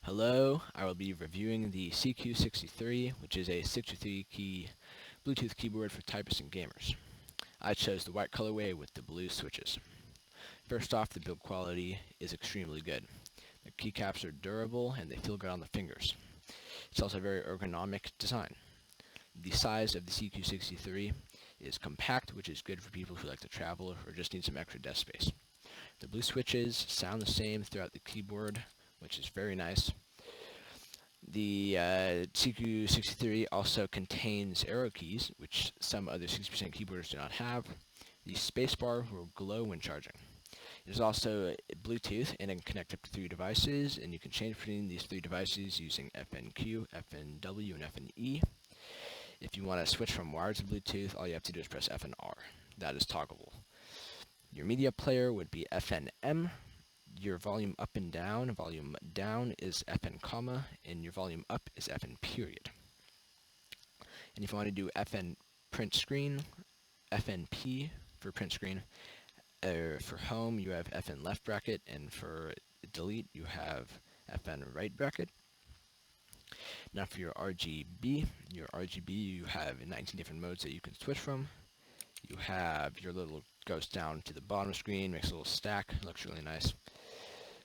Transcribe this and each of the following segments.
Hello, I will be reviewing the CQ63, which is a 63 key Bluetooth keyboard for typists and gamers. I chose the white colorway with the blue switches. First off, the build quality is extremely good. The keycaps are durable and they feel good on the fingers. It's also a very ergonomic design. The size of the CQ63 is compact, which is good for people who like to travel or just need some extra desk space. The blue switches sound the same throughout the keyboard, which is very nice. The CQ63 also contains arrow keys, which some other 60% keyboards do not have. The spacebar will glow when charging. It is also Bluetooth and it can connect up to 3 devices, and you can change between these 3 devices using FNQ, FNW, and FNE. If you want to switch from wired to Bluetooth, all you have to do is press F and R. That is toggleable. Your media player would be FNM. Your volume up and down is FN comma, and your volume up is FN period. And if you want to do FN print screen, FNP for print screen. For home, you have FN left bracket, and for delete, you have FN right bracket. Now for your RGB, you have 19 different modes that you can switch from. You have your little, goes down to the bottom screen, makes a little stack, looks really nice.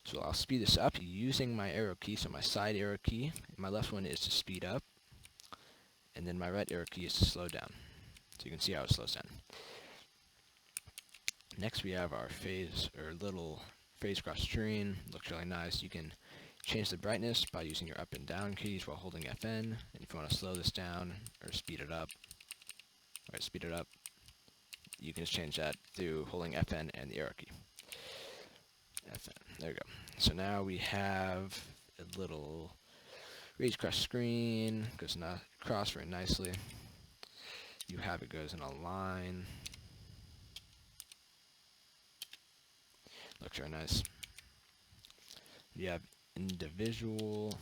So I'll speed this up using my arrow key, so my side arrow key. My left one is to speed up, and then my right arrow key is to slow down. So you can see how it slows down. Next we have our little phase cross screen. Looks really nice. You can change the brightness by using your up and down keys while holding FN. And if you want to slow this down or speed it up, you can just change that through holding FN and the arrow key. FN. There we go. So now we have a little raised cross screen. Goes across very nicely. You have it goes in a line. Looks very nice. You have individual.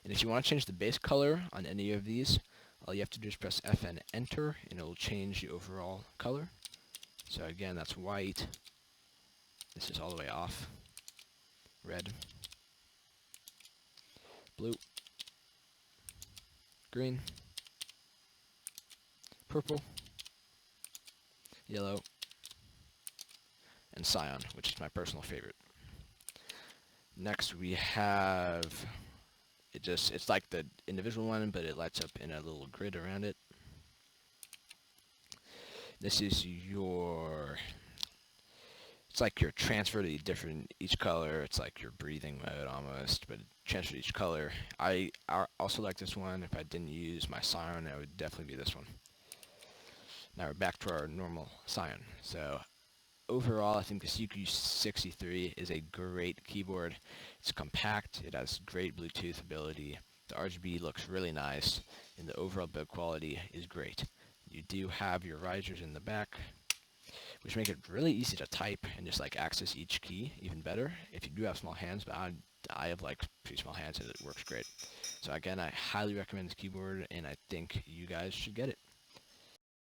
And if you want to change the base color on any of these, all you have to do is press F and enter, and it will change the overall color. So again, that's white. This is all the way off. Red. Blue. Green. Purple. Yellow. And cyan, which is my personal favorite. Next we have, it's like the individual one, but it lights up in a little grid around it. This is it's like your transfer to different, each color. It's like your breathing mode almost, but transfer to each color. I also like this one. If I didn't use my cyan, it would definitely be this one. Now we're back to our normal cyan. So overall, I think the CQ63 is a great keyboard. It's compact, it has great Bluetooth ability, the RGB looks really nice, and the overall build quality is great. You do have your risers in the back, which make it really easy to type and just like access each key even better if you do have small hands, but I have like pretty small hands and it works great. So again, I highly recommend this keyboard, and I think you guys should get it.